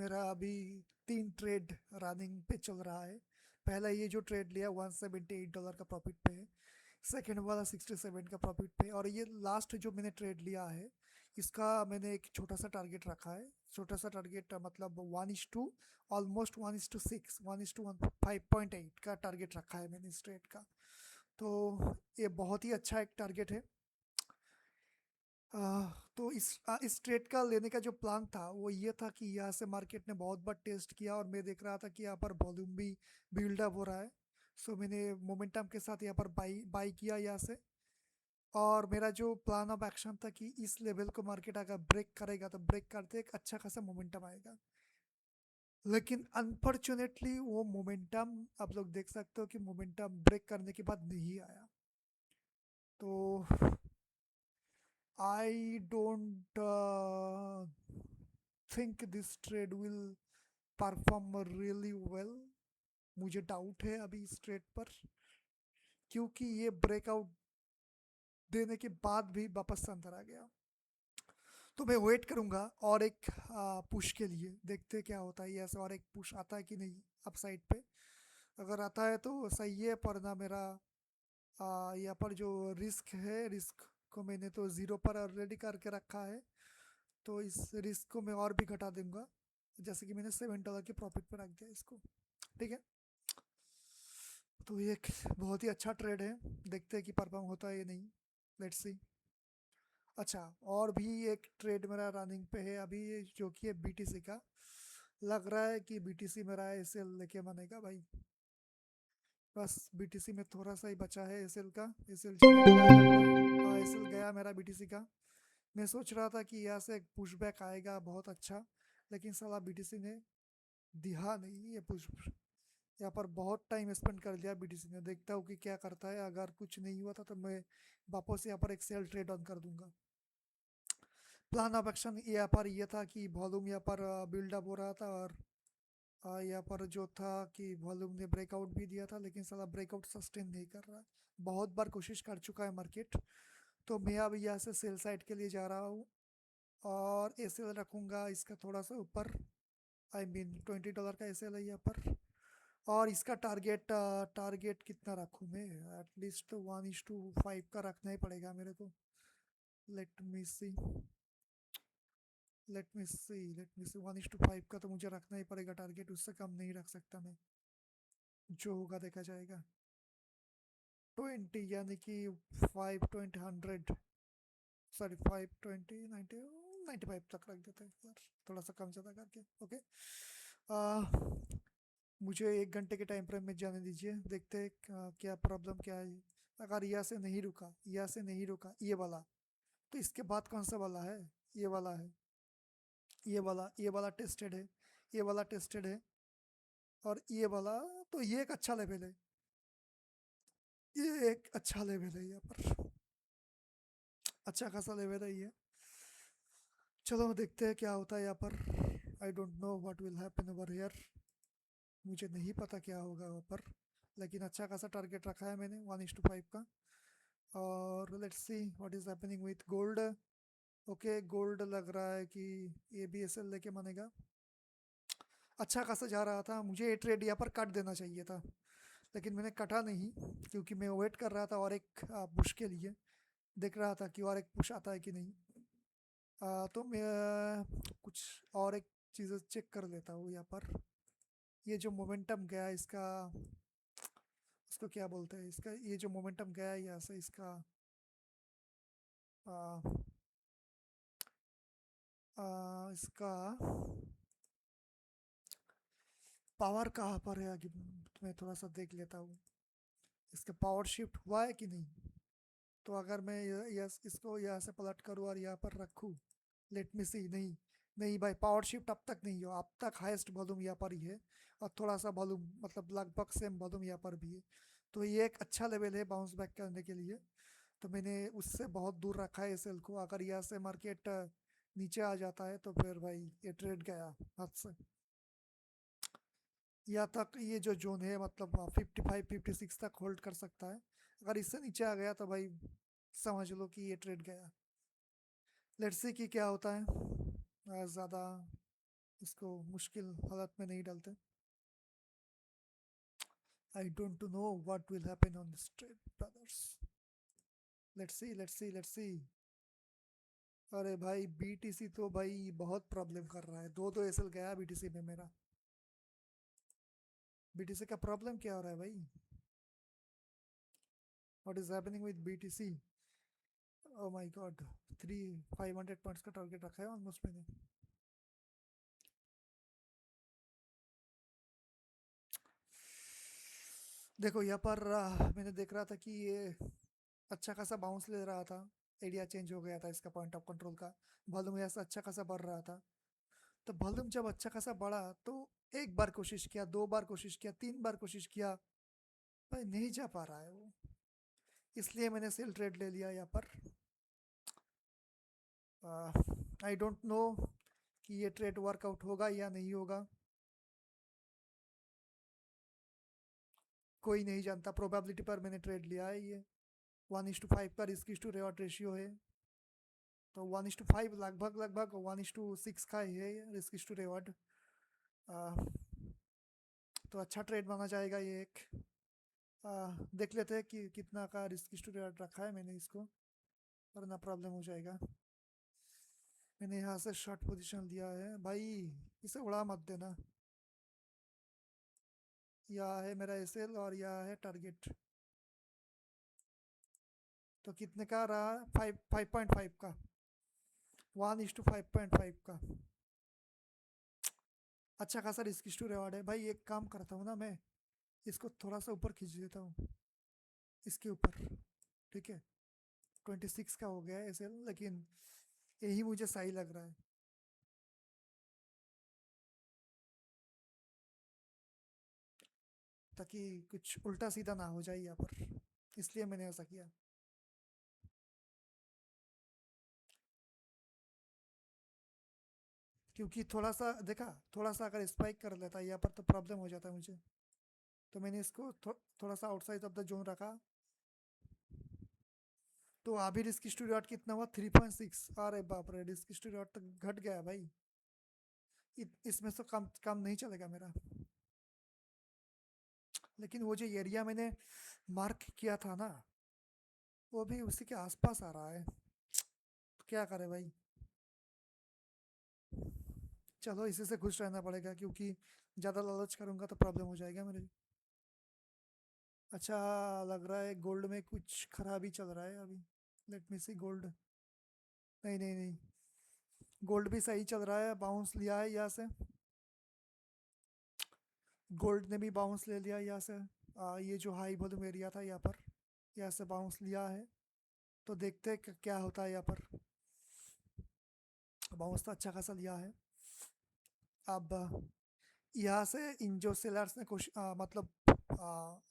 मेरा अभी 3 trade running पे चल रहा है। पहला ये जो ट्रेड लिया $178 का प्रॉफिट पे है। सेकेंड वाला 67 का प्रॉफिट पे, और ये लास्ट जो मैंने ट्रेड लिया है इसका मैंने एक छोटा सा टारगेट रखा है। छोटा सा टारगेट मतलब 1:, ऑलमोस्ट 1:6, 1:5.8 का टारगेट रखा है मैंने इस ट्रेड का। तो ये बहुत ही अच्छा एक टारगेट है। तो इस ट्रेड का लेने का जो प्लान था वो ये था कि यहाँ से मार्केट ने बहुत बार टेस्ट किया और मैं देख रहा था कि यहाँ पर वॉल्यूम भी बिल्डअप हो रहा है। सो मैंने मोमेंटम के साथ यहाँ पर बाई बाई किया यहाँ से। और मेरा जो प्लान ऑफ एक्शन था कि इस लेवल को मार्केट अगर ब्रेक करेगा तो ब्रेक करते एक अच्छा खासा मोमेंटम आएगा। लेकिन अनफॉर्चुनेटली वो मोमेंटम आप लोग देख सकते हो कि मोमेंटम ब्रेक करने के बाद नहीं आया। तो I don't think this trade will perform really well. मुझे डाउट है अभी इस ट्रेड पर, क्योंकि ये ब्रेकआउट देने के बाद भी वापस से अंदर आ गया। तो मैं वेट करूंगा और एक पुश के लिए, देखते क्या होता है। ऐसे और एक पुश आता है कि नहीं अपसाइड पे। अगर आता है तो सही है, पर ना मेरा यहाँ पर जो रिस्क है, रिस्क को मैंने तो ज़ीरो पर ऑलरेडी करके रखा है। तो इस रिस्क को मैं और भी घटा दूंगा, जैसे कि मैंने $7 के प्रॉफिट पर रख दिया इसको। ठीक है। तो ये एक बहुत ही अच्छा ट्रेड है, देखते हैं कि परफॉर्म होता है या नहीं। Let's see. अच्छा, और भी एक ट्रेड मेरा रनिंग पे है अभी, जो कि है बीटीसी का। लग रहा है कि बीटीसी मेरा एसएल लेके बनेगा भाई। बस बीटीसी में थोड़ा सा ही बचा है एसएल का। एसएल जाने वाला है लग रहा है। हाँ, एसएल गया मेरा बीटीसी का। मैं सोच रहा था कि यहाँ से एक पुशबैक आएगा बहुत अच्छा, लेकिन साला बीटीसी ने दिया नहीं ये पुश। यहाँ पर बहुत टाइम स्पेंड कर लिया बीटीसी ने। देखता हूँ कि क्या करता है। अगर कुछ नहीं हुआ था तो मैं वापस यहाँ पर एक सेल ट्रेड ऑन कर दूंगा। प्लान ऑफ एक्शन यहाँ पर ये था कि वॉल्यूम यहाँ पर बिल्डअप हो रहा था, और यहाँ पर जो था कि वॉल्यूम ने ब्रेकआउट भी दिया था, लेकिन साला ब्रेकआउट सस्टेन नहीं कर रहा। बहुत बार कोशिश कर चुका है मार्केट। तो मैं अब यहाँ से सेल साइड के लिए जा रहा हूँ, और एसएल रखूँगा इसका थोड़ा सा ऊपर। आई मीन $20 का एसएल है यहाँ पर। और इसका टारगेट टारगेट कितना रखूँ मैं? एटलीस्ट 1:5 का रखना ही पड़ेगा मेरे को। लेट मी सी, लेट मी सी 1:5 का तो मुझे रखना ही पड़ेगा टारगेट। उससे कम नहीं रख सकता मैं। जो होगा देखा जाएगा। 20 यानी कि 520, 100, सॉरी 520, 95 तक रख देते हैं यार, थोड़ा सा कम ज़्यादा करके। ओके। मुझे 1 घंटे के टाइम फ्रेम में जाने दीजिए, देखते हैं क्या प्रॉब्लम क्या है। अगर यहाँ से नहीं रुका, यहाँ से नहीं रुका ये वाला, तो इसके बाद कौन सा वाला है? ये वाला है। ये वाला टेस्टेड है। ये वाला टेस्टेड है। और ये वाला, तो ये एक अच्छा लेवल है। ये एक अच्छा लेवल है यहाँ पर। अच्छा खासा लेवल है ये। चलो देखते हैं क्या होता है यहाँ पर। आई don't know what will happen over here. मुझे नहीं पता क्या होगा वहाँ पर। लेकिन अच्छा खासा टारगेट रखा है मैंने 1:5 का। और let's see what is happening with gold. Okay, gold लग रहा है कि ये भी एस एल लेके मानेगा। अच्छा खासा जा रहा था, मुझे ये ट्रेड यहाँ पर कट देना चाहिए था, लेकिन मैंने कटा नहीं, क्योंकि मैं वेट कर रहा था और एक पुश के लिए। देख रहा था कि और एक पुश आता है कि नहीं। तो मैं कुछ और एक चीज़ चेक कर लेता हूँ यहाँ पर। ये जो मोमेंटम गया इसका, इसको क्या बोलते हैं इसका, ये जो मोमेंटम गया है यहाँ से इसका, आ, इसका पावर कहाँ पर है आगे, मैं थोड़ा सा देख लेता हूँ। इसका पावर शिफ्ट हुआ है कि नहीं। तो अगर मैं यस इसको यहाँ से पलट करूँ और यहाँ पर रखूँ, लेट मी सी। नहीं, नहीं भाई, पावर शिफ्ट अब तक नहीं हुआ। अब तक हाईएस्ट वॉल्यूम यहाँ पर ही है, और थोड़ा सा वॉल्यूम मतलब लगभग सेम वॉल्यूम यहाँ पर भी है। तो ये एक अच्छा लेवल है बाउंस बैक करने के लिए। तो मैंने उससे बहुत दूर रखा है एसएल को। अगर यहाँ से मार्केट नीचे आ जाता है तो फिर भाई ये ट्रेड गया हाथ से। यहाँ तक ये जो जोन है मतलब 55-56 तक होल्ड कर सकता है। अगर इससे नीचे आ गया तो भाई समझ लो कि ये ट्रेड गया। लेट्स सी कि क्या होता है। ज़्यादा इसको मुश्किल हालत में नहीं डालते. I don't know what will happen on this trade, brothers. Let's see, let's see, let's see. अरे भाई BTC तो भाई बहुत प्रॉब्लम कर रहा है. दो दो एसएल गया BTC में मेरा. BTC का प्रॉब्लम क्या हो रहा है भाई? What is happening with BTC? Oh my god. 500 points का टारगेट रखा है ऑलमोस्ट मैंने. देखो यहाँ पर मैंने देख रहा था कि ये अच्छा खासा बाउंस ले रहा था. एरिया चेंज हो गया था इसका पॉइंट ऑफ कंट्रोल का. वॉल्यूम यहाँ से अच्छा खासा बढ़ रहा था. तो वॉल्यूम जब अच्छा खासा बढ़ा तो एक बार कोशिश किया, दो बार कोशिश किया, तीन बार कोशिश किया, भाई नहीं जा पा रहा है वो. इसलिए मैंने सेल ट्रेड ले लिया यहाँ पर. आई डोंट नो कि ये ट्रेड वर्कआउट होगा या नहीं होगा. कोई नहीं जानता. प्रोबेबिलिटी पर मैंने ट्रेड लिया है. ये 1:5 का रिस्क टू रिवॉर्ड रेशियो है. तो 1:5 लगभग लगभग 1:6 का ही है रिस्क टू रिवॉर्ड. तो अच्छा ट्रेड माना जाएगा ये एक. देख लेते हैं कि कितना का रिस्क टू रिवॉर्ड रखा है मैंने इसको, वरना प्रॉब्लम हो जाएगा. मैंने यहाँ से शॉर्ट पोजीशन लिया है भाई. इसे उड़ा मत देना. यह है मेरा एसएल और यह है टारगेट. तो कितने का रहा? 5.5 का. 1:5.5 का. अच्छा खासा रिस्क टू रिवॉर्ड है भाई. एक काम करता हूँ ना, मैं इसको थोड़ा सा ऊपर खींच देता हूँ, इसके ऊपर. ठीक है, 26 का हो गया है एसएल, लेकिन यही मुझे सही लग रहा है. ताकि कुछ उल्टा सीधा ना हो जाए यहाँ पर, इसलिए मैंने ऐसा किया. क्योंकि थोड़ा सा देखा, थोड़ा सा अगर स्पाइक कर लेता यहाँ पर तो प्रॉब्लम हो जाता मुझे. तो मैंने इसको थोड़ा सा आउटसाइड ऑफ द जोन रखा. तो अभी रिस्क स्टूडियो कितना हुआ? 3.6. अरे बाप रे, रिस्क स्टूडियो तक घट गया भाई. इसमें तो कम कम नहीं चलेगा मेरा. लेकिन वो जो एरिया मैंने मार्क किया था ना, वो भी उसी के आसपास आ रहा है. तो क्या करे भाई. चलो इसी से खुश रहना पड़ेगा, क्योंकि ज़्यादा लालच करूंगा तो प्रॉब्लम हो जाएगा मेरे. अच्छा, लग रहा है गोल्ड में कुछ खराबी चल रहा है अभी. लेट मी सी गोल्ड. नहीं नहीं नहीं, गोल्ड भी सही चल रहा है. बाउंस लिया है यहाँ से. गोल्ड ने भी बाउंस ले लिया यहाँ से. ये जो हाई वॉल्यूम एरिया था यहाँ पर, यहाँ से बाउंस लिया है. तो देखते हैं क्या होता है यहाँ पर. बाउंस तो अच्छा खासा लिया है. अब यहाँ से इन जो सेलर्स ने मतलब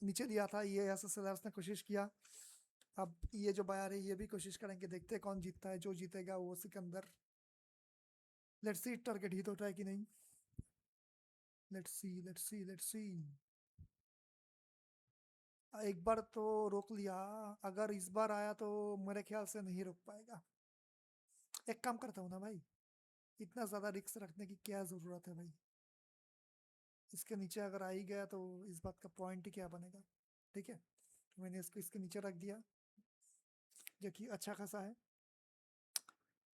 नीचे लिया था, ये यहाँ से सेलर्स ने कोशिश किया. अब ये जो बायर है ये भी कोशिश करेंगे. देखते हैं कौन जीतता है. जो जीतेगा वो Sikandar. Let's see target hit होता है कि नहीं. Let's see let's see let's see. एक बार तो रोक लिया. अगर इस बार आया तो मेरे ख्याल से नहीं रोक पाएगा. एक काम करता हूँ ना भाई, इतना ज़्यादा रिस्क रखने की क्या ज़रूरत है भाई. इसके नीचे अगर आ ही गया तो इस बात का पॉइंट ही क्या बनेगा. ठीक है, तो मैंने इसको इसके नीचे रख दिया, जो कि अच्छा खासा है.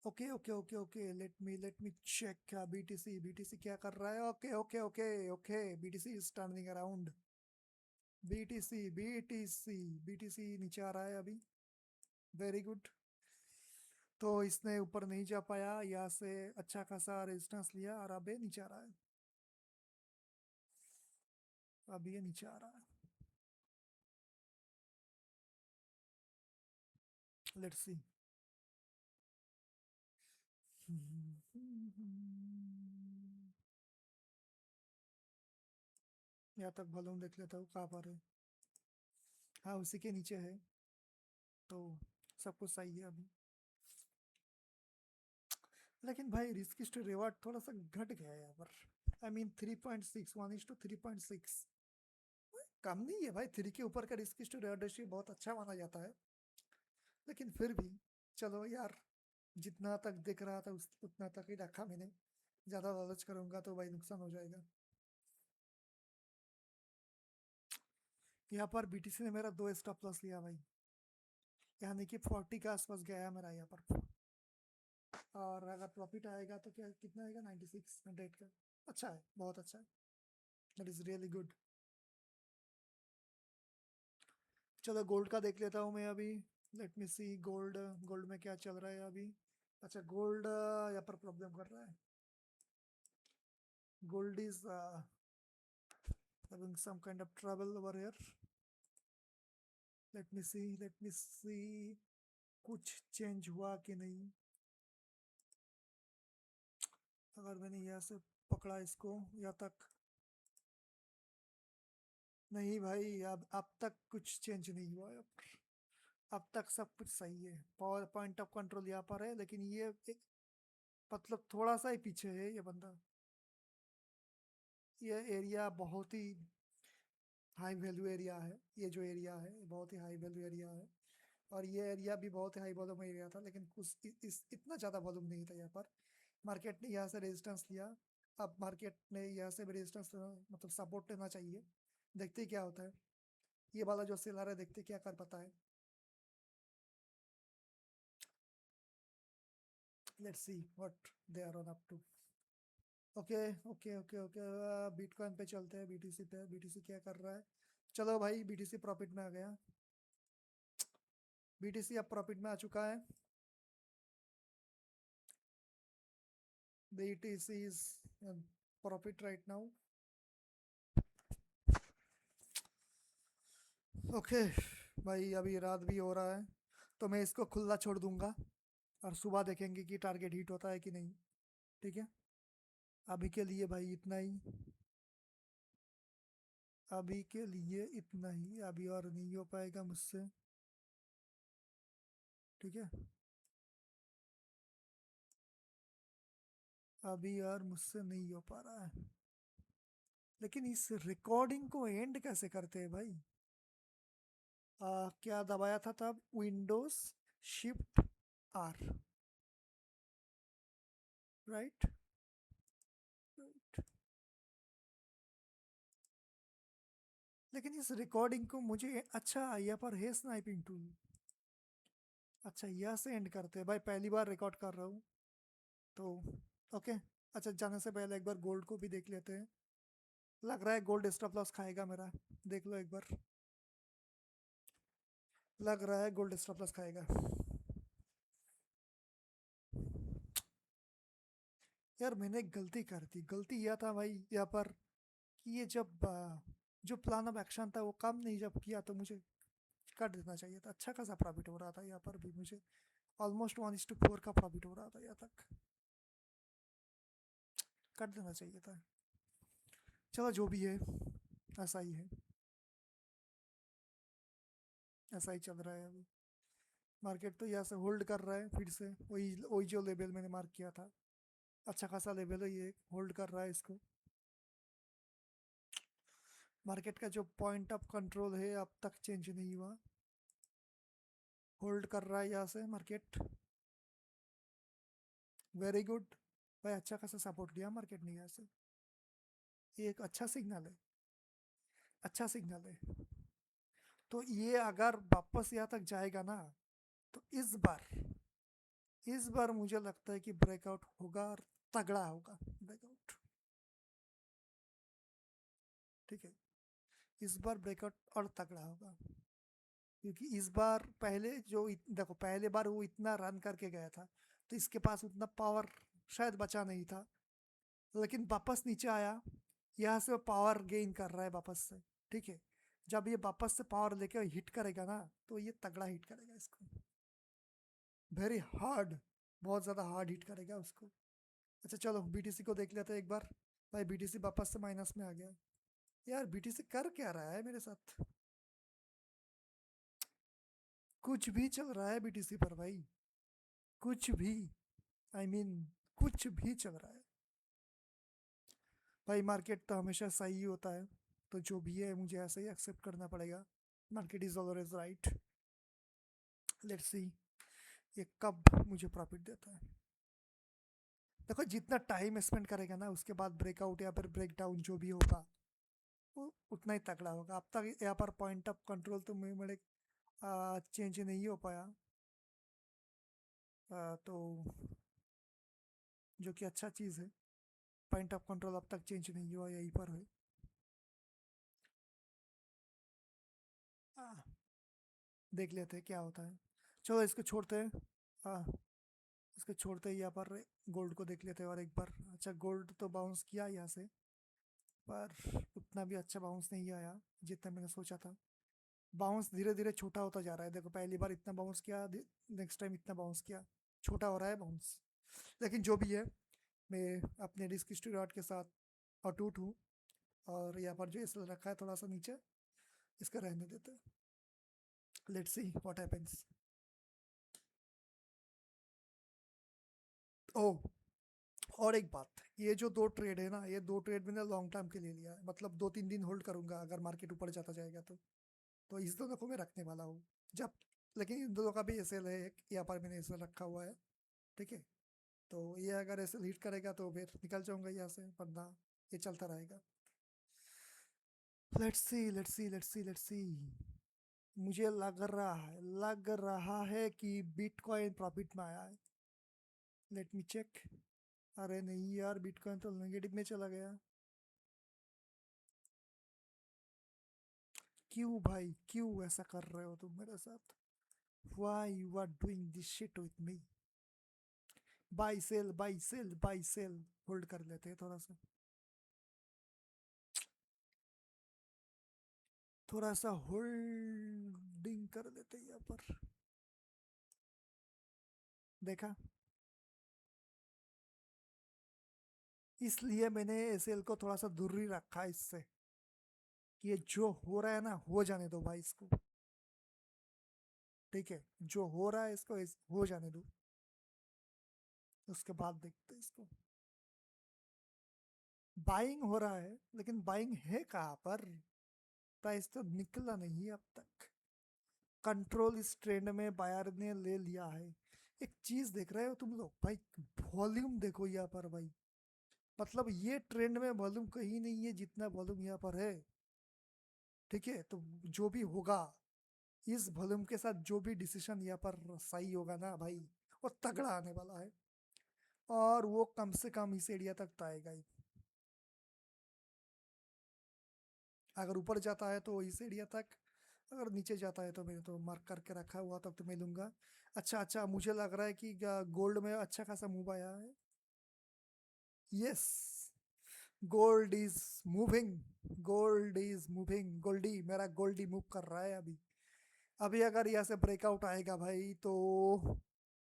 Okay okay okay okay, let me check. BTC BTC क्या कर रहा है. Okay okay okay okay, BTC is turning around. BTC BTC BTC नीचे आ रहा है अभी. Very good. तो इसने ऊपर नहीं जा पाया. यहाँ से अच्छा खासा रेजिस्टेंस लिया और अब ये नीचे आ रहा है. अब ये नीचे आ रहा है. लेट्स सी. यहाँ तक वॉल्यूम देख लेता हूँ कहाँ पर है. हाँ, उसी के नीचे है. तो सब कुछ सही है अभी. लेकिन भाई रिस्क टू रिवॉर्ड थोड़ा सा घट गया है यहाँ पर. I mean 3.6, 1:3.6. कम नहीं है भाई. 3 के ऊपर का रिस्क टू रिवॉर्ड रेशियो बहुत अच्छा माना जाता है. लेकिन फिर भी चलो यार, जितना तक दिख रहा था उतना तक ही रखा मैंने. ज़्यादा लालच करूँगा तो भाई नुकसान हो जाएगा। यहाँ पर बीटीसी ने मेरा 2 स्टॉप लॉस लिया भाई, यानी कि 40 के आसपास गया है मेरा यहाँ पर। और अगर प्रॉफिट आएगा तो क्या कितना आएगा, 96 100 का। अच्छा है, बहुत अच्छा है, दैट इज़ रियली गुड। चलो गोल्ड का देख लेता हूँ मैं अभी। लेट मी सी गोल्ड, गोल्ड में क्या चल रहा है अभी। अच्छा गोल्ड यहाँ पर प्रॉब्लम कर रहा है। Gold is having some kind of trouble over here. let me see कुछ चेंज हुआ कि नहीं। अगर मैंने यहाँ से पकड़ा इसको यहाँ तक, नहीं भाई अब तक कुछ चेंज नहीं हुआ है। अब तक सब कुछ सही है, पावर पॉइंट ऑफ कंट्रोल यहाँ पर है, लेकिन ये मतलब थोड़ा सा ही पीछे है ये बंदा। ये एरिया बहुत ही हाई वैल्यू एरिया है, ये जो एरिया है बहुत ही हाई वैल्यू एरिया है। और ये एरिया भी बहुत ही हाई वॉल्यूम एरिया था, लेकिन कुछ इतना ज़्यादा वॉल्यूम नहीं था यहाँ पर। मार्केट ने यहाँ से रेजिस्टेंस लिया, अब मार्केट ने यहाँ से भी रेजिस्टेंस मतलब सपोर्ट लेना चाहिए। देखते क्या होता है, ये वाला जो सेलर है देखते क्या कर पाता है। Let's see what they are on up to. Okay okay okay okay, bitcoin पे चलते हैं, बीटीसी पे। बीटीसी क्या कर रहा है, चलो भाई बीटीसी प्रॉफिट में आ गया। बीटीसी अब प्रॉफिट में आ चुका है। BTC is in profit right now. Okay भाई अभी रात भी हो रहा है, तो मैं इसको खुला छोड़ दूंगा और सुबह देखेंगे कि टारगेट हिट होता है कि नहीं। ठीक है, अभी के लिए भाई इतना ही, अभी के लिए इतना ही, अभी और नहीं हो पाएगा मुझसे। ठीक है, अभी यार मुझसे नहीं हो पा रहा है। लेकिन इस रिकॉर्डिंग को एंड कैसे करते हैं भाई। क्या दबाया था तब, Windows shift R, right right. लेकिन इस रिकॉर्डिंग को मुझे, अच्छा यहाँ पर है स्नाइपिंग टूल। अच्छा यहाँ से एंड करते हैं भाई, पहली बार रिकॉर्ड कर रहा हूँ तो। ओके, अच्छा जाने से पहले एक बार गोल्ड को भी देख लेते हैं। लग रहा है गोल्ड स्टॉप लॉस खाएगा मेरा, देख लो एक बार। लग रहा है गोल्ड स्टॉप लॉस खाएगा। यार मैंने एक गलती कर दी, गलती यह था भाई यहाँ पर कि ये जब जो प्लान ऑफ एक्शन था वो काम नहीं जब किया तो मुझे कर देना चाहिए था। अच्छा खासा प्रॉफिट हो रहा था यहाँ पर भी मुझे, ऑलमोस्ट 1:4 का प्रॉफिट हो रहा था यहाँ तक, कर देना चाहिए था। चलो जो भी है ऐसा ही है, ऐसा ही चल रहा है अभी। मार्केट तो यहाँ से होल्ड कर रहा है, फिर से वही वही जो लेवल मैंने मार्क किया था, अच्छा खासा लेवल है ये, होल्ड कर रहा है इसको। मार्केट का जो पॉइंट ऑफ कंट्रोल है अब तक चेंज नहीं हुआ, होल्ड कर रहा है यहाँ से मार्केट। वेरी गुड भाई, अच्छा खासा सपोर्ट दिया मार्केट ने यहाँ से, ये एक अच्छा सिग्नल है, अच्छा सिग्नल है। तो ये अगर वापस यहाँ तक जाएगा ना, तो इस बार मुझे लगता है कि ब्रेकआउट होगा और तगड़ा होगा ब्रेकआउट। ठीक है, इस बार ब्रेकआउट और तगड़ा होगा, क्योंकि इस बार पहले जो देखो पहले बार वो इतना रन करके गया था, तो इसके पास उतना पावर शायद बचा नहीं था, लेकिन वापस नीचे आया, यहाँ से वो पावर गेन कर रहा है वापस से। ठीक है, जब ये वापस से पावर लेके हिट करेगा ना, तो ये तगड़ा हिट करेगा इसको, वेरी हार्ड, बहुत ज़्यादा हार्ड हिट करेगा उसको। अच्छा चलो बीटीसी को देख लेते हैं एक बार। भाई बीटीसी वापस से माइनस में आ गया। यार बीटीसी कर क्या रहा है मेरे साथ, कुछ भी चल रहा है बीटीसी पर भाई, कुछ भी, आई I मीन कुछ भी चल रहा है भाई। मार्केट तो हमेशा सही होता है, तो जो भी है मुझे ऐसे ही एक्सेप्ट करना पड़ेगा। Market is always right. Let's see ये कब मुझे प्रॉफिट देता है। देखो जितना टाइम स्पेंड करेगा ना उसके बाद ब्रेकआउट या फिर ब्रेक डाउन जो भी होगा वो उतना ही तगड़ा होगा। अब तक यहाँ पर पॉइंट ऑफ कंट्रोल तो मेरे चेंज नहीं हो पाया। तो जो कि अच्छा चीज़ है, पॉइंट ऑफ कंट्रोल अब तक चेंज नहीं हुआ, यहीं पर है। आ, देख लेते हैं क्या होता है। चलो इसको छोड़ते हैं। हाँ, इसको छोड़ते ही यहाँ पर गोल्ड को देख लेते हैं और एक बार। अच्छा गोल्ड तो बाउंस किया यहाँ से, पर उतना भी अच्छा बाउंस नहीं आया जितना मैंने सोचा था। बाउंस धीरे धीरे छोटा होता जा रहा है। देखो पहली बार इतना बाउंस किया, नेक्स्ट टाइम इतना बाउंस किया, छोटा हो रहा है बाउंस। लेकिन जो भी है, मैं अपने रिस्क स्टूडेंट के साथ अटूट हूँ। और यहाँ पर जो इसलिए रखा है थोड़ा सा नीचे, इसका रहने देते हैं। Let's see what happens. Oh, और एक बात, ये जो दो ट्रेड है ना, ये दो ट्रेड मैंने लॉन्ग टर्म के लिए लिया है, मतलब 2-3 दिन होल्ड करूंगा अगर मार्केट ऊपर जाता जाएगा तो इस दोनों को मैं रखने वाला हूँ जब। लेकिन इन दोनों का भी एसएल है, एक यहाँ पर मैंने एसएल रखा हुआ है। ठीक है, तो ये अगर एसएल हिट करेगा तो फिर निकल जाऊंगा यहाँ से, वरना ये चलता रहेगा। Let's see let's see let's see let's see. मुझे लग रहा है कि बिटकॉइन प्रॉफिट में आया है। Let me check. अरे नहीं यार, बिटकॉइन तो नेगेटिव में चला गया। क्यों भाई, क्यों ऐसा कर रहे हो तुम मेरे साथ? Why you are doing this shit with me? Buy sell buy sell buy sell. Hold कर लेते हैं थोड़ा सा, थोड़ा सा होल्डिंग कर लेते हैं यहाँ पर। देखा, इसलिए मैंने एसएल को थोड़ा सा दूर ही रखा है इससे, कि ये जो हो रहा है ना हो जाने दो भाई इसको। ठीक है, जो हो रहा है इसको हो जाने दो, उसके बाद देखते हैं इसको। बाइंग हो रहा है, लेकिन बाइंग है कहाँ पर? प्राइस तो निकला नहीं अब तक। कंट्रोल इस ट्रेंड में बायर ने ले लिया है। एक चीज देख रहे हो तुम लोग भाई, वॉल्यूम देखो यहाँ पर भाई। मतलब ये ट्रेंड में वॉल्यूम कहीं नहीं है जितना वॉल्यूम यहाँ पर है। ठीक है, तो जो भी होगा इस वॉल्यूम के साथ, जो भी डिसीजन यहाँ पर सही होगा ना भाई, वो तगड़ा आने वाला है। और वो कम से कम इस एरिया तक तो आएगा ही। अगर ऊपर जाता है तो इस एरिया तक, अगर नीचे जाता है तो मैंने तो मार्क करके रखा हुआ, तब तो मैं लूंगा। अच्छा अच्छा, मुझे लग रहा है कि गोल्ड में अच्छा खासा मूव आया है। Yes, gold is moving, gold is moving. Goldie, मेरा गोल्डी मूव कर रहा है अभी। अभी अगर यहाँ से ब्रेकआउट आएगा भाई तो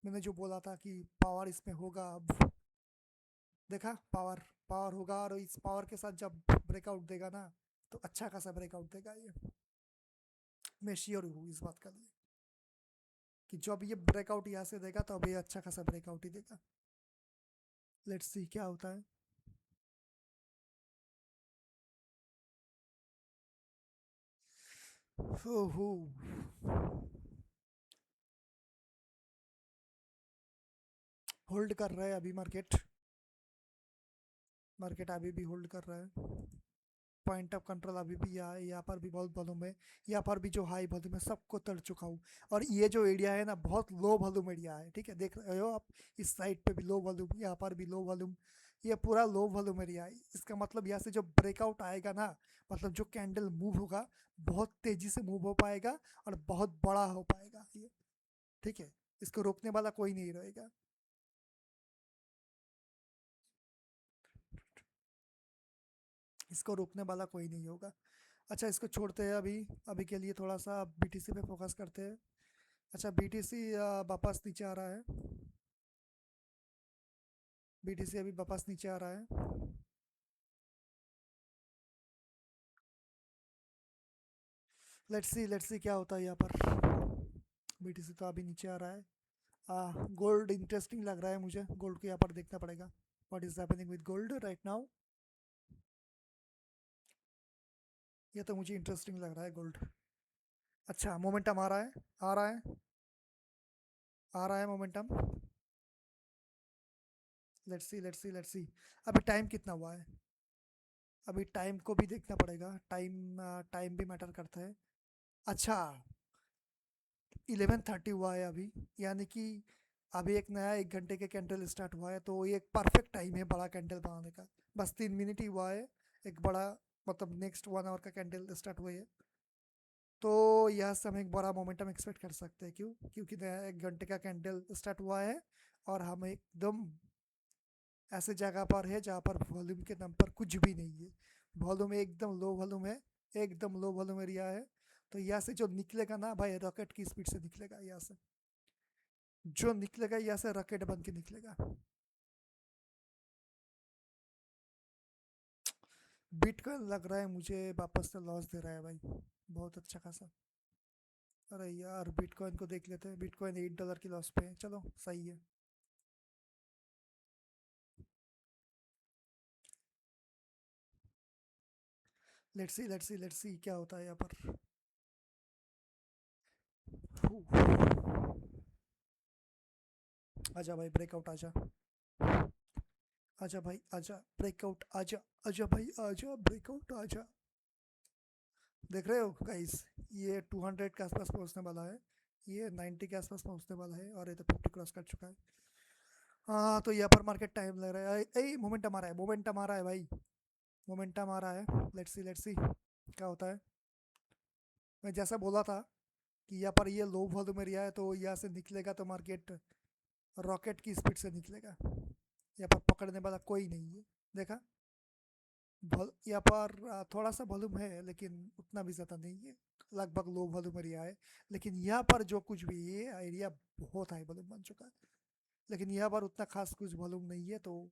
मैंने जो बोला था कि पावर इसमें होगा अब, देखा पावर, पावर होगा। और इस पावर के साथ जब ब्रेकआउट देगा ना, तो अच्छा खासा ब्रेकआउट देगा ये। मैं श्योर हूँ इस बात का लिए, कि जब ये ब्रेकआउट यहाँ से देगा तो अभी अच्छा खासा ब्रेकआउट ही देगा। लेट्स सी क्या होता है। ओहो, होल्ड कर रहा है अभी मार्केट, मार्केट अभी भी होल्ड कर रहा है। पॉइंट ऑफ कंट्रोल अभी भी यहाँ पर भी बहुत वॉल्यूम है। यहाँ पर भी जो हाई वॉल्यूम है सबको तड़ चुका हूँ। और ये जो एरिया है ना, बहुत लो वॉल्यूम एरिया है। ठीक है, देख रहे हो आप, इस साइड पे भी लो वॉल्यूम, यहाँ पर भी लो वॉल्यूम। ये पूरा लो वॉल्यूम एरिया है। इसका मतलब यहाँ से जो ब्रेकआउट आएगा ना, मतलब जो कैंडल मूव होगा, बहुत तेजी से मूव हो पाएगा और बहुत बड़ा हो पाएगा ये। ठीक है, इसको रोकने वाला कोई नहीं रहेगा। इसको रोकने वाला कोई नहीं होगा। अच्छा इसको छोड़ते हैं अभी, अभी के लिए थोड़ा सा बीटीसी पे फोकस करते हैं। अच्छा बीटीसी वापस नीचे आ रहा है। बीटीसी अभी वापस नीचे आ रहा है। लेट्स सी क्या होता है यहाँ पर। बीटीसी तो अभी नीचे आ रहा है। गोल्ड इंटरेस्टिंग लग रहा है मुझे, गोल्ड को यहाँ पर देखना पड़ेगा। What is happening with gold right now? ये तो मुझे इंटरेस्टिंग लग रहा है गोल्ड। अच्छा मोमेंटम आ रहा है, आ रहा है, आ रहा है मोमेंटम। Let's see. अभी टाइम कितना हुआ है? अभी टाइम को भी देखना पड़ेगा, टाइम भी मैटर करता है। अच्छा, 11:30 हुआ है अभी, यानी कि अभी एक नया 1 घंटे के कैंडल स्टार्ट हुआ है, तो ये एक परफेक्ट टाइम है बड़ा कैंडल बनाने का। बस 3 मिनट ही हुआ है, एक बड़ा, मतलब नेक्स्ट 1 आवर का कैंडल स्टार्ट हुआ है। तो यह से हम एक बड़ा मोमेंटम एक्सपेक्ट कर सकते हैं। क्यों? क्योंकि नया 1 घंटे का कैंडल स्टार्ट हुआ है, और हम एकदम ऐसे जगह पर है जहाँ पर वॉल्यूम के नाम पर कुछ भी नहीं है। वॉल्यूम एकदम लो वॉल्यूम है, एकदम लो वॉल्यूम एरिया है। तो यहाँ से जो निकलेगा ना भाई, रॉकेट की स्पीड से निकलेगा यहाँ से। जो निकलेगा यहाँ से रॉकेट बन के निकलेगा। बिटकॉइन लग रहा है मुझे वापस से लॉस दे रहा है भाई, बहुत अच्छा खासा। अरे यार, बिटकॉइन को देख लेते हैं। बिटकॉइन $8 की लॉस पे है, चलो सही है। लेट्स सी क्या होता है यहाँ पर। आजा भाई, ब्रेकआउट आजा। आजा भाई आजा, ब्रेकआउट आजा। आजा भाई आजा, ब्रेकआउट आजा। देख रहे हो गाइस, ये 200 के आसपास पहुंचने वाला है, ये 90 के आसपास पहुंचने वाला है, और ये तो 50 क्रॉस कर चुका है। हाँ, तो यहाँ पर मार्केट टाइम लग रहा है। ए मोमेंटम आ रहा है, मोमेंटम आ रहा है भाई, मोमेंटम आ रहा है। लेट्स सी क्या होता है। मैं जैसा बोला था कि यहाँ पर ये लो वॉल्यूम एरिया है, तो यहाँ से निकलेगा तो मार्केट रॉकेट की स्पीड से निकलेगा। यहाँ पर पकड़ने वाला कोई नहीं है। देखा, यहाँ पर थोड़ा सा वॉल्यूम है, लेकिन उतना भी ज़्यादा नहीं है। लगभग लो वॉल्यूम एरिया है। लेकिन यहाँ पर जो कुछ भी है, एरिया बहुत हाई वॉल्यूम बन चुका है। लेकिन यहाँ पर उतना खास कुछ वॉल्यूम नहीं है, तो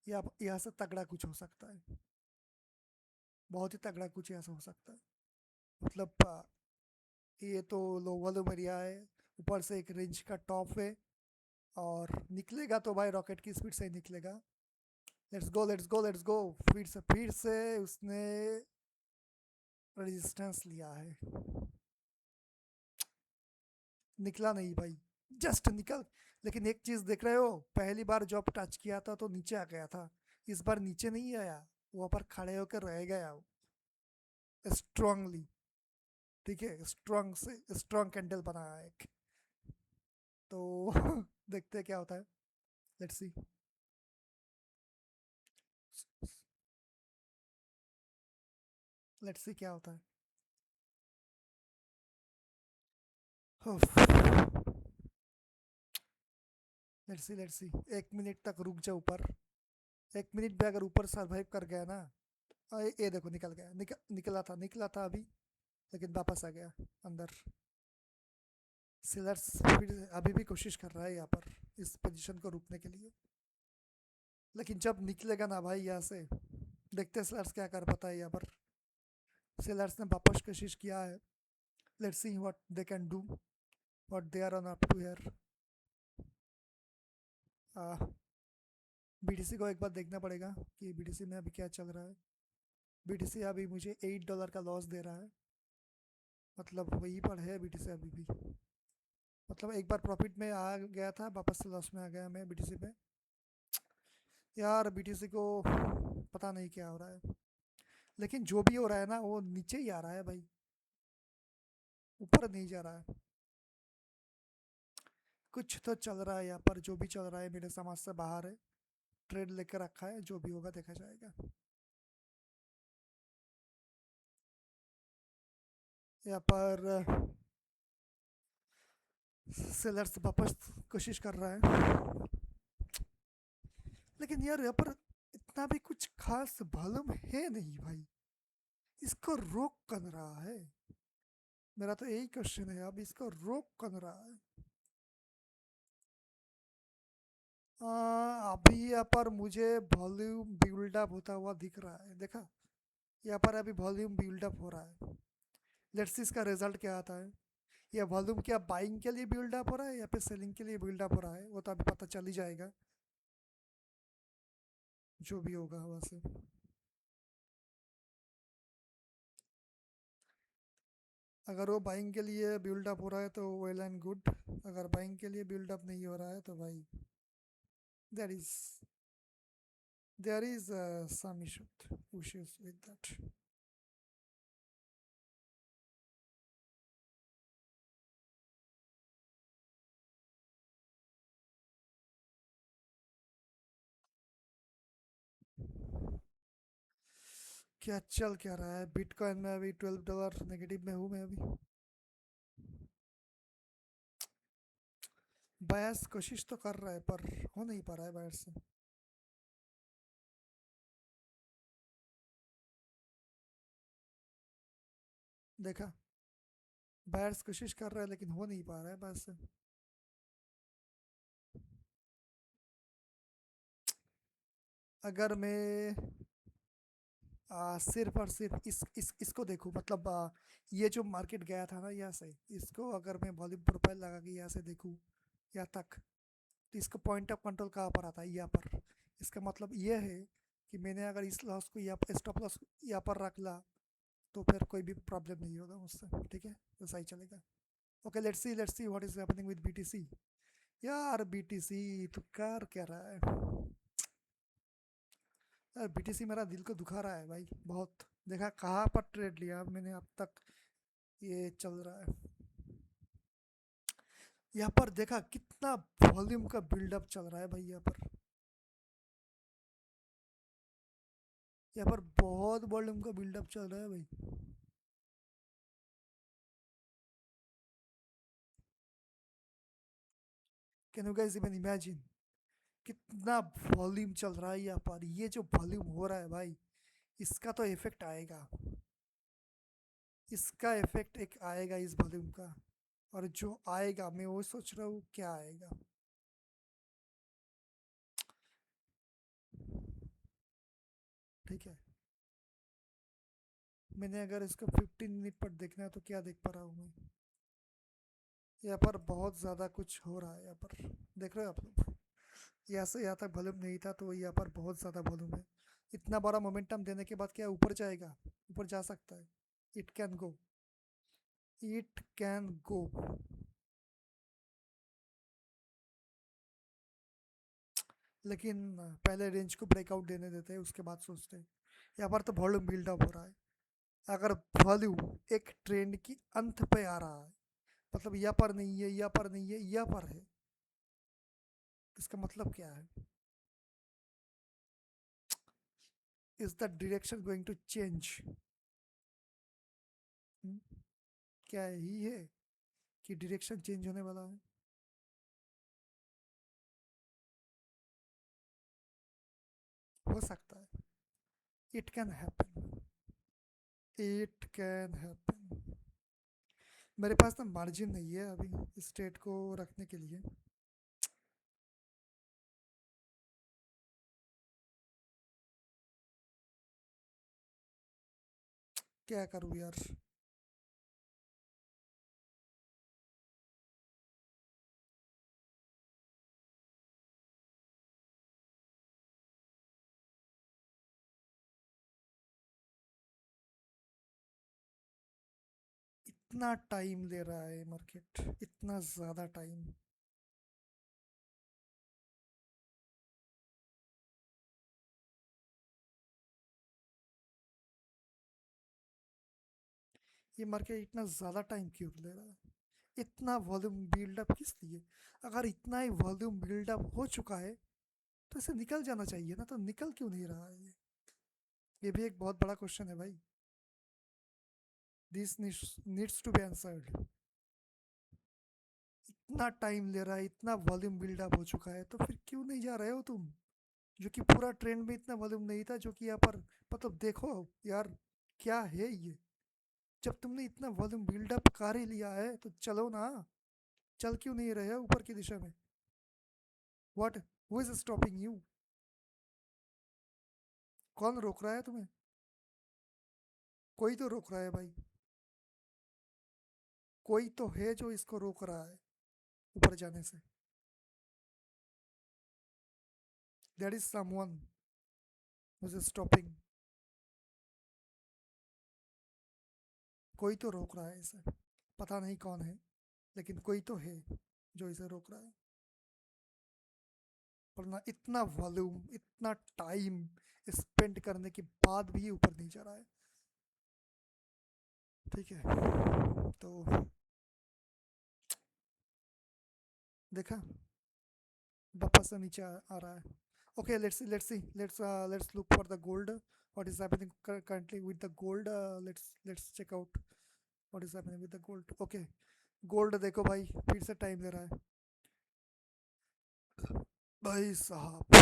यहाँ से तगड़ा कुछ हो सकता है। बहुत ही तगड़ा कुछ यहाँ से हो सकता है। मतलब ये तो लो वॉल्यूम एरिया है, ऊपर से एक रेंज का टॉप है, और निकलेगा तो भाई रॉकेट की स्पीड से ही निकलेगा। Let's go. फिर से उसने रेजिस्टेंस लिया है। निकला नहीं भाई, जस्ट निकल। लेकिन एक चीज देख रहे हो, पहली बार जब टच किया था तो नीचे आ गया था, इस बार नीचे नहीं आया, वहां पर खड़े होकर रह गया स्ट्रांगली। ठीक है, स्ट्रांग से स्ट्रांग कैंडल बनाया एक। तो देखते हैं क्या होता है। Let's C. लेट्स सी क्या होता है। लेट्स सी 1 मिनट तक रुक जा ऊपर। 1 मिनट भी अगर ऊपर सरवाइव कर गया ना, ये देखो निकल गया, निकला था अभी, लेकिन वापस आ गया अंदर। सेलर्स फिर अभी भी कोशिश कर रहा है यहाँ पर इस पोजीशन को रोकने के लिए। लेकिन जब निकलेगा ना भाई यहाँ से, देखते हैं सेलर्स क्या कर पाता है यहाँ पर। सेलर्स ने वापस कोशिश किया है। Let's see what they can do, what they are on up to here. BTC को एक बार देखना पड़ेगा कि बीटीसी में अभी क्या चल रहा है। बीटीसी अभी मुझे $8 का लॉस दे रहा है, मतलब वही पर है बीटीसी अभी भी। मतलब एक बार प्रॉफिट में आ गया था, वापस से लॉस में आ गया मैं बीटीसी पे। यार बीटीसी को पता नहीं क्या हो रहा है, लेकिन जो भी हो रहा है ना, वो नीचे ही आ रहा है भाई, ऊपर नहीं जा रहा है। कुछ तो चल रहा है यहाँ पर, जो भी चल रहा है मेरे समझ से बाहर है। ट्रेड लेकर रखा है, जो भी होगा देखा जाएगा। यहाँ पर सेलर्स वापस कोशिश कर रहा है, लेकिन यार यहाँ पर इतना भी कुछ खास मालूम है नहीं भाई, इसको रोक कौन रहा है? मेरा तो यही क्वेश्चन है, अब इसको रोक कौन रहा है? अभी यहाँ पर मुझे वॉल्यूम बिल्डअप होता हुआ दिख रहा है, देखा? यहाँ पर अभी वॉल्यूम बिल्डअप हो रहा है। लेट्स सी इसका रिजल्ट क्या आता है। ये वॉल्यूम क्या बाइंग के लिए बिल्डअप हो रहा है या फिर सेलिंग के लिए बिल्डअप हो रहा है, वो तो अभी पता चल ही जाएगा, जो भी होगा वहाँ से। अगर वो बाइंग के लिए बिल्डअप हो रहा है तो वेल एंड गुड, अगर बाइंग के लिए बिल्डअप नहीं हो रहा है तो भाई there is some issues with that. क्या चल क्या रहा है बिटकॉइन में? अभी $12 नेगेटिव में हूँ मैं अभी। बायस कोशिश तो कर रहा है पर हो नहीं पा रहा है बायस से। देखा, बायर्स कोशिश कर रहा है लेकिन हो नहीं पा रहा है बायस से। अगर मैं सिर्फ और सिर्फ इसको देखूं, मतलब ये जो मार्केट गया था ना यहाँ से, इसको अगर मैं वॉल्यूम प्रोफाइल लगा के यहाँ से देखूं यहाँ तक, तो इसका पॉइंट ऑफ कंट्रोल कहाँ पर आता है? यहाँ पर। इसका मतलब ये है कि मैंने अगर इस लॉस को यहाँ पर, स्टॉप लॉस यहाँ पर रख ला, तो फिर कोई भी प्रॉब्लम नहीं होगा मुझसे, ठीक है, तो सही चलेगा। Okay, let's see what is happening with BTC. यार बीटीसी तो कर क्या रहा है यार? बीटीसी मेरा दिल को दुखा रहा है भाई बहुत। देखा कहाँ पर ट्रेड लिया मैंने अब तक, ये चल रहा है। यहाँ पर देखा कितना वॉल्यूम का बिल्डअप चल रहा है भाई यहाँ पर। यहाँ पर बहुत वॉल्यूम का बिल्डअप चल रहा है भाई। Can you guys even imagine कितना वॉल्यूम चल रहा है यहाँ पर? ये जो वॉल्यूम हो रहा है भाई, इसका तो इफेक्ट आएगा। इसका इफेक्ट एक आएगा इस वॉल्यूम का। और जो आएगा मैं वो सोच रहा हूँ क्या आएगा। ठीक है, मैंने अगर इसको 15 मिनट पर देखना है तो क्या देख पा रहा हूँ मैं? यहाँ पर बहुत ज़्यादा कुछ हो रहा है यहाँ पर। देख रहे हो आप लोग? यहाँ से यहाँ तक वॉल्यूम नहीं था तो यहाँ पर बहुत ज़्यादा वॉल्यूम है। इतना बड़ा मोमेंटम देने के बाद क्या ऊपर जाएगा? ऊपर जा सकता है। It can go, it can go. लेकिन पहले रेंज को ब्रेकआउट देने देते हैं, उसके बाद सोचते हैं। यहाँ पर तो वॉल्यूम बिल्डअप हो रहा है। अगर वॉल्यूम एक ट्रेंड की अंत पे आ रहा है, मतलब यहाँ पर नहीं है, यहाँ पर नहीं है, यहाँ पर है, इसका मतलब क्या है? Is the direction going to change? क्या ही है कि डायरेक्शन चेंज होने वाला है? हो सकता है। It can happen, it can happen. मेरे पास ना मार्जिन नहीं है अभी इस ट्रेड को रखने के लिए। क्या करूँ यार? इतना टाइम ले रहा है मार्केट, इतना ज़्यादा टाइम। ये मार्केट इतना ज़्यादा टाइम क्यों ले रहा है? इतना वॉल्यूम बिल्डअप किस लिए? अगर इतना ही वॉल्यूम बिल्डअप हो चुका है तो इसे निकल जाना चाहिए ना, तो निकल क्यों नहीं रहा है ये भी एक बहुत बड़ा क्वेश्चन है भाई। This needs to be answered. इतना टाइम ले रहा है, इतना वॉल्यूम बिल्डअप हो चुका है, तो फिर क्यों नहीं जा रहे हो तुम? जो कि पूरा ट्रेंड में इतना वॉल्यूम नहीं था, जो कि यहाँ पर, मतलब देखो यार, क्या है ये? जब तुमने इतना वॉल्यूम बिल्डअप कर ही लिया है तो चलो ना। चल क्यों नहीं रहे हो ऊपर की दिशा में? What, who is stopping you? कौन रोक रहा है तुम्हें? कोई तो रोक रहा है भाई। कोई तो है जो इसको रोक रहा है ऊपर जाने से। That is someone who is stopping. कोई तो रोक रहा है इसे। पता नहीं कौन है, लेकिन कोई तो है जो इसे रोक रहा है। पर ना इतना वॉल्यूम, इतना टाइम स्पेंड करने के बाद भी ये ऊपर नहीं जा रहा है। ठीक है, तो देखा, वापस से नीचे आ रहा है। Okay, let's look for the gold. What is happening currently with the gold? Let's check out what is happening with the gold. Okay, gold देखो भाई, फिर से टाइम ले रहा है भाई साहब।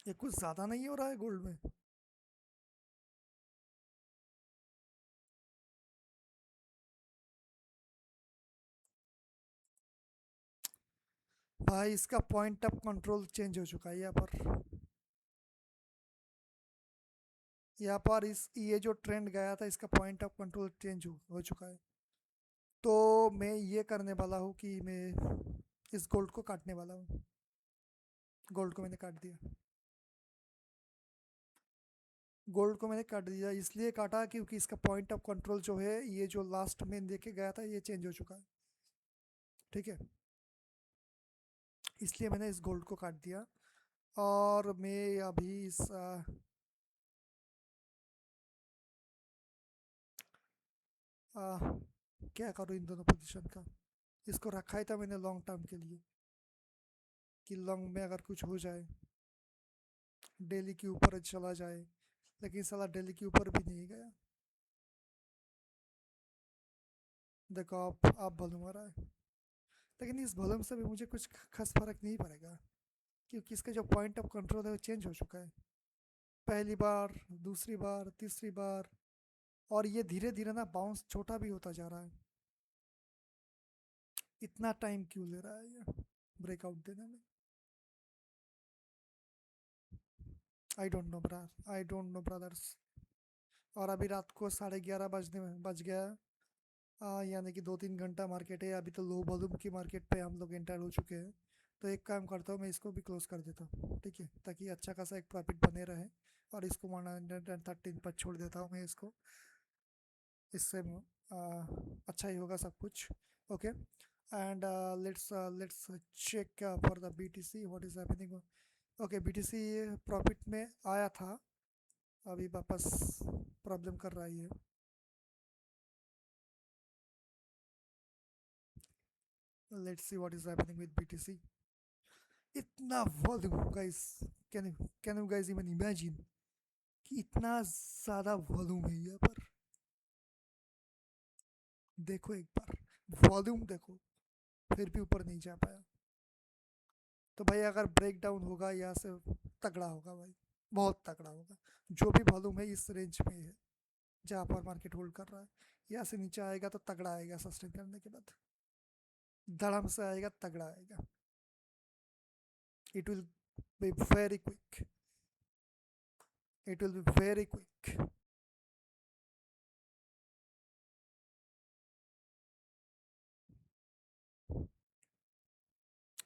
ये कुछ ज़्यादा नहीं हो रहा है गोल्ड में? भाई इसका पॉइंट ऑफ कंट्रोल चेंज हो चुका है यहाँ पर। यहाँ पर इस ये जो ट्रेंड गया था, इसका पॉइंट ऑफ कंट्रोल चेंज हो चुका है। तो मैं ये करने वाला हूँ कि मैं इस गोल्ड को काटने वाला हूँ। गोल्ड को मैंने काट दिया। गोल्ड को मैंने काट दिया, इसलिए काटा क्योंकि इसका पॉइंट ऑफ कंट्रोल जो है, ये जो लास्ट में देखे गया था, ये चेंज हो चुका है। ठीक है, इसलिए मैंने इस गोल्ड को काट दिया। और मैं अभी इस आ, क्या करूँ इन दोनों पोजीशन का? इसको रखा ही था मैंने लॉन्ग टर्म के लिए, कि लॉन्ग में अगर कुछ हो जाए, डेली के ऊपर चला जाए, लेकिन साला डेली के ऊपर भी नहीं गया। देखो आप वॉल्यूम आ रहा है, लेकिन इस वॉल्यूम से भी मुझे कुछ खास फर्क नहीं पड़ेगा, क्योंकि इसका जो पॉइंट ऑफ कंट्रोल है वो चेंज हो चुका है। पहली बार, दूसरी बार, तीसरी बार, और ये धीरे धीरे ना बाउंस छोटा भी होता जा रहा है। इतना टाइम क्यों ले रहा है ये ब्रेकआउट देने में? आई don't no brother, I don't no brothers. और अभी रात को 11:30 बजने में बज गया है। यानी कि 2-3 घंटा मार्केट है अभी, तो लो वॉल्यूम की मार्केट पे हम लोग एंटर हो चुके हैं। तो एक काम करता हूँ, मैं इसको भी क्लोज कर देता हूँ, ठीक है, ताकि अच्छा खासा एक प्रॉफिट बने रहे। और इसको 113 पर छोड़ देता हूँ मैं इसको। इससे अच्छा ही होगा सब कुछ। Okay, and let's check for the BTC what is happening. Okay, BTC profit में आया था, अभी वापस प्रॉब्लम कर रहा है ये। Let's see what is happening with BTC। इतना volume guys, can you guys even imagine कि इतना ज़्यादा वॉल्यूम है यहाँ पर? देखो एक बार वॉल्यूम देखो, फिर भी ऊपर नहीं जा पाया। तो भाई अगर ब्रेक डाउन होगा यहाँ से, तगड़ा होगा भाई, बहुत तगड़ा होगा। जो भी वॉल्यूम है इस रेंज में है जहाँ पर मार्केट होल्ड कर रहा है, यहाँ से नीचे आएगा तो तगड़ा आएगा, सस्टेन करने के बाद धड़म से आएगा, तगड़ा आएगा। It will be very quick, it will be very quick.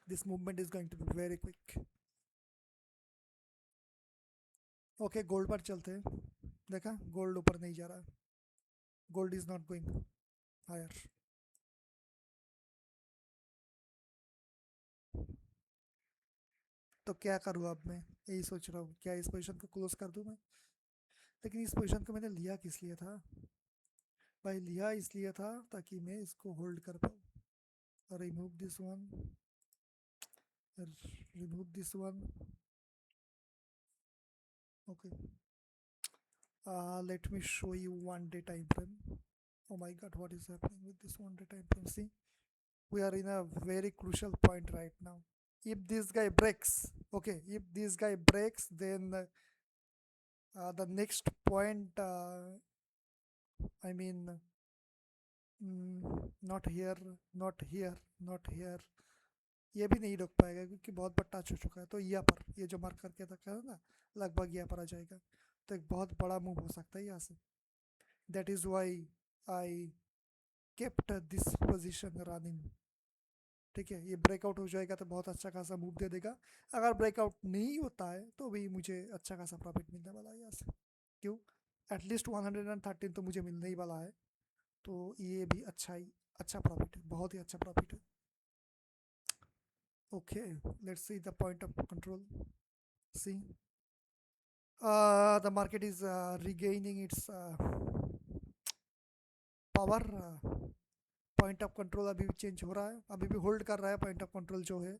This movement is going to be very quick. Okay, gold पर चलते हैं। देखा, गोल्ड ऊपर नहीं जा रहा, gold is not going higher. तो क्या करूँ अब मैं? यही सोच रहा हूँ, क्या इस पोजीशन को क्लोज कर दूँ मैं? लेकिन इस पोजीशन को मैंने लिया किस लिए था भाई? लिया इसलिए था ताकि मैं इसको होल्ड कर पाऊँ। Remove this one, remove this one. Okay, let me show you 1 day time frame. Oh my god, what is happening with this 1 day time frame? See, we are in a very crucial point right now. If this guy breaks, okay, if this guy breaks, then the next point, I mean, not here, not here, not here, ये भी नहीं रोक पाएगा क्योंकि बहुत बार touch हो चुका है। तो यहाँ पर ये जो मार्क करके रखा है ना, लगभग यहाँ पर आ जाएगा। तो एक बहुत बड़ा मूव हो सकता है यहाँ से। That is why I kept this position running. ठीक है, ये ब्रेकआउट हो जाएगा तो बहुत अच्छा खासा मूव दे देगा। अगर ब्रेकआउट नहीं होता है तो भी मुझे अच्छा खासा प्रॉफिट मिलने वाला है यहाँ से। क्यों? एटलीस्ट 113 तो मुझे मिलने ही वाला है। तो ये भी अच्छा ही अच्छा प्रॉफिट है, बहुत ही अच्छा प्रॉफिट है। Okay, let's see the point of control. See, the market is regaining its power. Point of control अभी भी चेंज हो रहा है, अभी भी होल्ड कर रहा है पॉइंट ऑफ कंट्रोल जो है.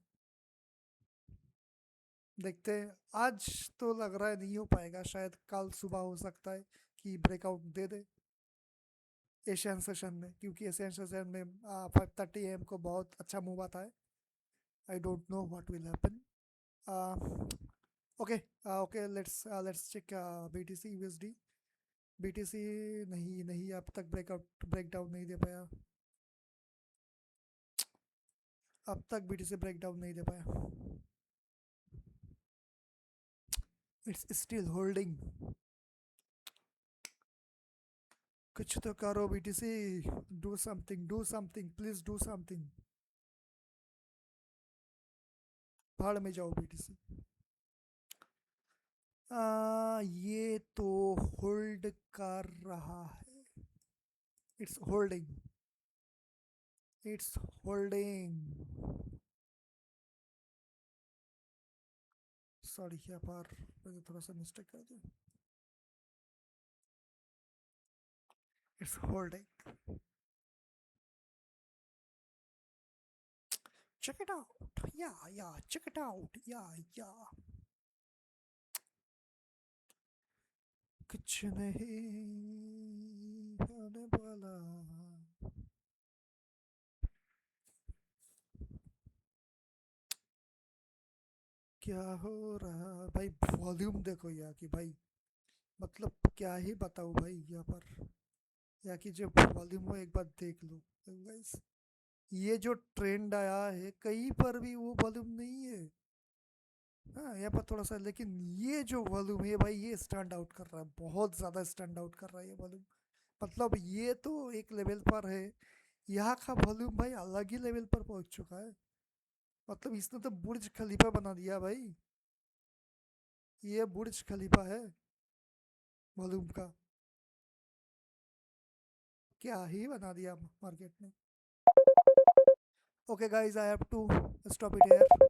देखते हैं. आज तो लग रहा है नहीं हो पाएगा, शायद कल सुबह हो सकता है कि ब्रेकआउट दे दे एशियन सेशन में, क्योंकि एशियन सेशन में 5:30 AM को बहुत अच्छा मूव आता है. I don't know what will happen. Okay. Okay, let's check BTC USD. BTC नहीं नहीं, अब तक ब्रेकडाउन नहीं दे पाया. अब तक BTC ब्रेकडाउन नहीं दे पाया. It's still holding. कुछ तो करो BTC. Do something please do something. भाड़ में जाओ BTC. ये तो होल्ड कर रहा है. It's holding. It's holding. Sorry, यहाँ पर मैंने थोड़ा सा मिस्टेक कर दिया. It's holding. check it out. Yeah, check it out. Yeah. कुछ नहीं होने वाला. क्या हो रहा भाई. वॉल्यूम देखो यहाँ की भाई, मतलब क्या ही बताऊँ भाई यहाँ पर. यहाँ की जो वॉल्यूम हो एक बार देख लो गाइस. ये जो ट्रेंड आया है कहीं पर भी वो वॉल्यूम नहीं है. हाँ, यहाँ पर थोड़ा सा, लेकिन ये जो वॉल्यूम है भाई, ये स्टैंड आउट कर रहा है, बहुत ज़्यादा स्टैंड आउट कर रहा है ये वॉल्यूम. मतलब ये तो एक लेवल पर है. यहाँ का वॉल्यूम भाई अलग ही लेवल पर पहुंच चुका है. मतलब इसने तो बुर्ज खलीफा बना दिया भाई. ये बुर्ज खलीफा है वॉल्यूम का. क्या ही बना दिया मार्केट ने. Okay guys, I have to stop it here.